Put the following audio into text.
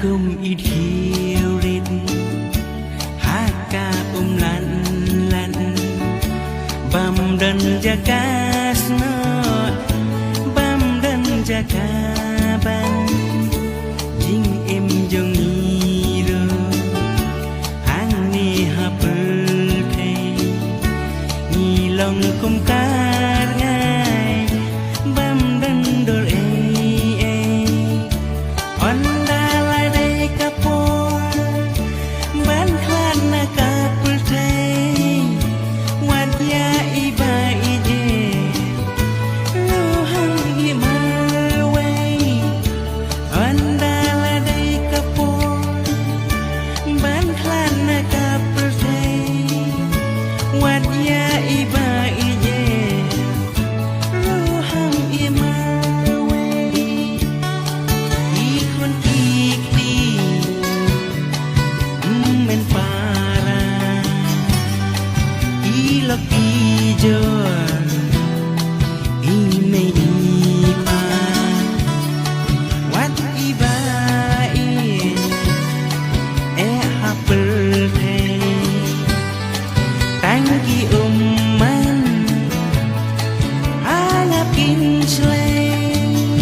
cùng ít hiu rít hát ca lăn lăn bam dan jaga sno bam dan jaga ban jing em jong ni ro hang ni hapul thei ni long kum kar ngai bam dan dor Lucky Joe